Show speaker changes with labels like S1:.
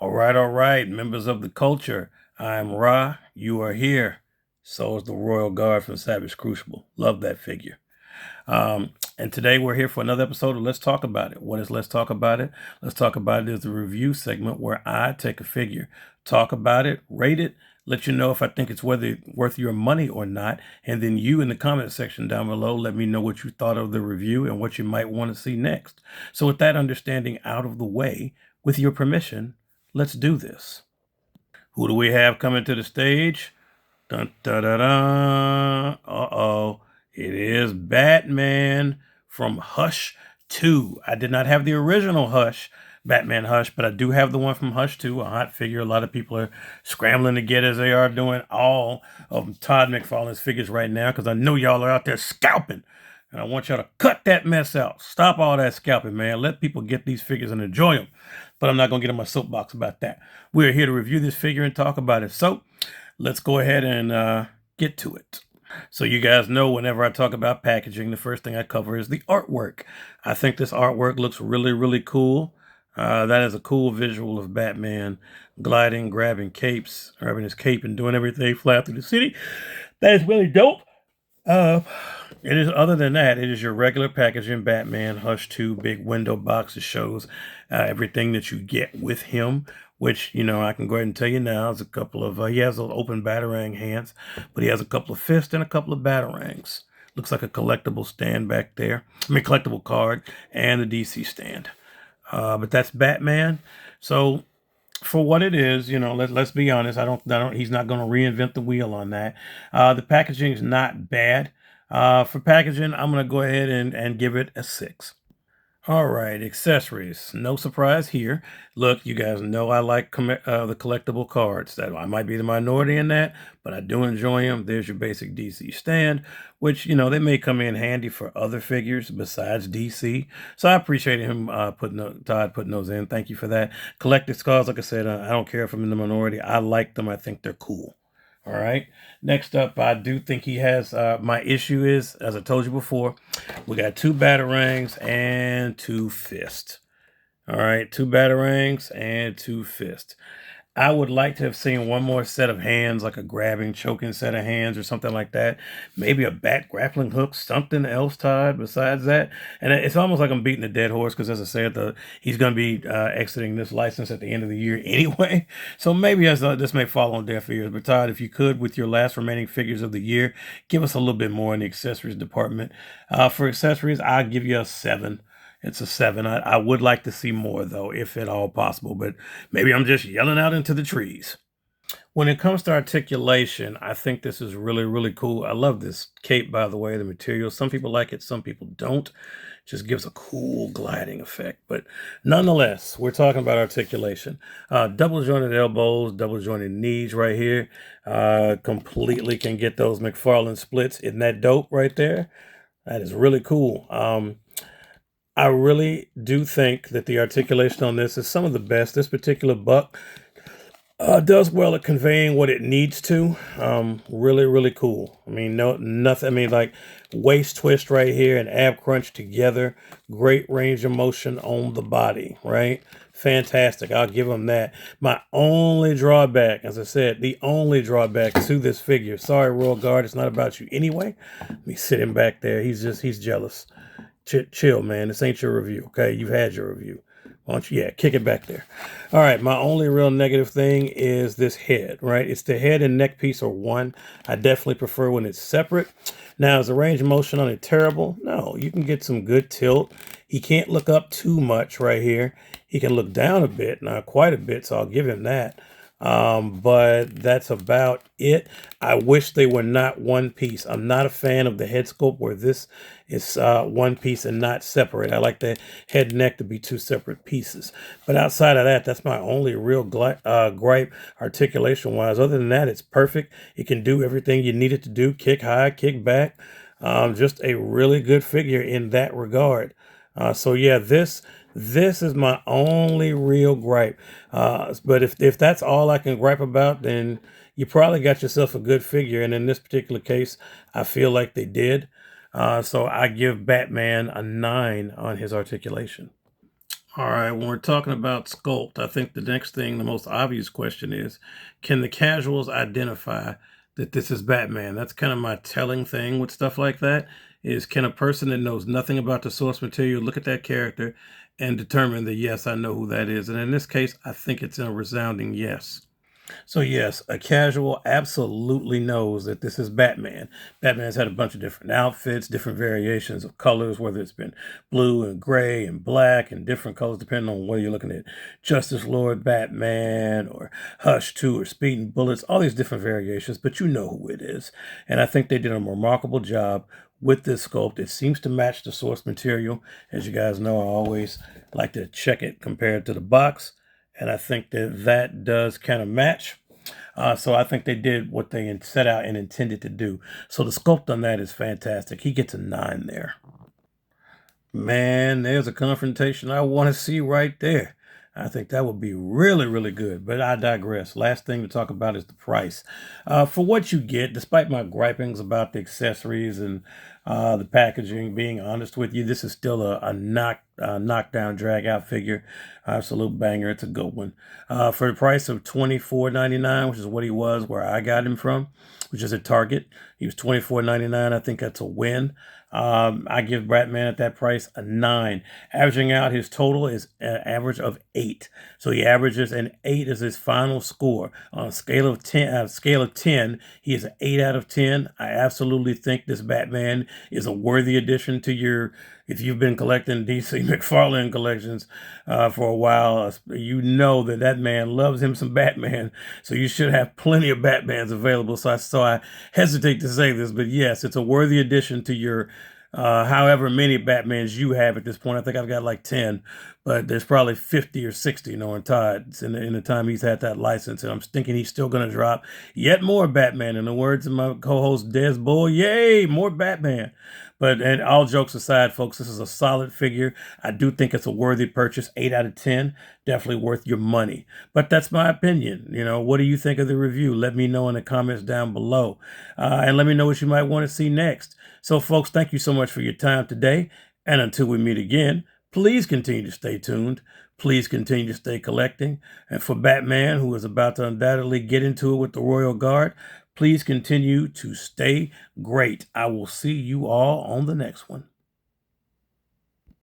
S1: All right, members of the culture. I'm Ra. You are here. So is the Royal Guard from Savage Crucible. Love that figure. And today we're here for another episode of Let's Talk About It. What is Let's Talk About It? Let's Talk About It is the review segment where I take a figure, talk about it, rate it, let you know if I think it's worth your money or not, and then you in the comment section down below let me know what you thought of the review and what you might want to see next. So with that understanding out of the way, with your permission, let's do this. Who do we have coming to the stage? Dun, da, da, da. Uh-oh. It is Batman from Hush 2. I did not have the original Batman Hush, but I do have the one from Hush 2, a hot figure. A lot of people are scrambling to get, as they are doing all of Todd McFarlane's figures right now, because I know y'all are out there scalping. And I want y'all to cut that mess out. Stop all that scalping, man. Let people get these figures and enjoy them. But I'm not going to get on my soapbox about that. We're here to review this figure and talk about it. So let's go ahead and get to it. So you guys know whenever I talk about packaging, the first thing I cover is the artwork. I think this artwork looks really, really cool. That is a cool visual of Batman gliding, grabbing his cape and doing everything fly through the city. That is really dope. It is, other than that, it is your regular packaging Batman Hush 2 big window box that shows everything that you get with him, which, you know, I can go ahead and tell you now is a couple of, he has those open Batarang hands, but he has a couple of fists and a couple of Batarangs. Looks like a collectible stand back there. Collectible card and the DC stand. But that's Batman. So for what it is, you know, let's be honest. He's not going to reinvent the wheel on that. The packaging is not bad. For packaging, I'm going to go ahead and give it a 6. All right, accessories. No surprise here. Look, you guys know I like the collectible cards. That I might be the minority in that, but I do enjoy them. There's your basic DC stand, which, you know, they may come in handy for other figures besides DC. So I appreciate him Todd putting those in. Thank you for that. Collector's cards, like I said, I don't care if I'm in the minority. I like them. I think they're cool. All right. Next up, I do think he has, my issue is, as I told you before, we got 2 Batarangs and 2 fists. All right. 2 Batarangs and 2 fists. I would like to have seen one more set of hands, like a grabbing, choking set of hands or something like that. Maybe a bat grappling hook, something else, Todd, besides that. And it's almost like I'm beating a dead horse because, as I said, he's going to be exiting this license at the end of the year anyway. So maybe this may fall on deaf ears. But, Todd, if you could, with your last remaining figures of the year, give us a little bit more in the accessories department. For accessories, I'll give you a 7. It's a 7. I would like to see more, though, if at all possible, but maybe I'm just yelling out into the trees. When it comes to articulation, I think this is really, really cool. I love this cape, by the way, the material. Some people like it, some people don't. It just gives a cool gliding effect. But nonetheless, we're talking about articulation. Double jointed elbows, double jointed knees right here. Completely can get those McFarlane splits. Isn't that dope right there? That is really cool. I really do think that the articulation on this is some of the best. This particular buck does well at conveying what it needs to. Really, really cool. I mean, nothing. I mean, like waist twist right here and ab crunch together. Great range of motion on the body, right? Fantastic. I'll give him that. My only drawback, as I said, the only drawback to this figure. Sorry, Royal Guard, it's not about you anyway. Let me sit him back there. He's jealous. Chill, man. This ain't your review, okay? You've had your review. Why don't you, kick it back there. All right, my only real negative thing is this head, right? It's the head and neck piece are one. I definitely prefer when it's separate. Now, is the range of motion on it terrible? No, you can get some good tilt. He can't look up too much right here. He can look down a bit, not quite a bit, so I'll give him that. But that's about it. I wish they were not one piece. I'm not a fan of the head sculpt where this is one piece and not separate. I like the head and neck to be 2 separate pieces. But outside of that, that's my only real gripe articulation-wise. Other than that, it's perfect. It can do everything you need it to do. Kick high, kick back. Just a really good figure in that regard. So yeah, this is my only real gripe. But if that's all I can gripe about, then you probably got yourself a good figure. And in this particular case, I feel like they did. So I give Batman a 9 on his articulation. All right, when we're talking about sculpt, I think the next thing, the most obvious question is, can the casuals identify that this is Batman? That's kind of my telling thing with stuff like that, is can a person that knows nothing about the source material look at that character and determine that, yes, I know who that is? And in this case, I think it's a resounding yes. So yes, a casual absolutely knows that this is Batman. Batman's had a bunch of different outfits, different variations of colors, whether it's been blue and gray and black and different colors, depending on whether you're looking at Justice Lord Batman or Hush 2 or Speeding Bullets, all these different variations, but you know who it is. And I think they did a remarkable job with this sculpt. It seems to match the source material. As you guys know, I always like to check it compared to the box. And I think that that does kind of match. So I think they did what they set out and intended to do. So the sculpt on that is fantastic. He gets a 9 there. Man, there's a confrontation I want to see right there. I think that would be really, really good. But I digress. Last thing to talk about is the price. For what you get, despite my gripings about the accessories and the packaging, being honest with you, this is still a knockdown, drag out figure. Absolute banger. It's a good one. For the price of $24.99, which is what he was where I got him from, which is at Target. He was $24.99. I think that's a win. I give Batman at that price a 9. Averaging out, his total is an average of 8. So he averages an 8 as his final score. On a scale of 10, he is an 8 out of 10. I absolutely think this Batman is a worthy addition to your, if you've been collecting DC McFarlane collections for a while, you know that that man loves him some Batman. So you should have plenty of Batmans available. So I hesitate to say this, but yes, it's a worthy addition to your however many Batmans you have at this point. I think I've got like 10, but there's probably 50 or 60 knowing Todd in the time he's had that license. And I'm thinking he's still going to drop yet more Batman. In the words of my co-host Des Bull, yay, more Batman. But and all jokes aside, folks, this is a solid figure. I do think it's a worthy purchase. 8 out of 10, definitely worth your money. But that's my opinion. You know, what do you think of the review? Let me know in the comments down below. And let me know what you might want to see next. So, folks, thank you so much for your time today. And until we meet again, please continue to stay tuned. Please continue to stay collecting. And for Batman, who is about to undoubtedly get into it with the Royal Guard, please continue to stay great. I will see you all on the next one.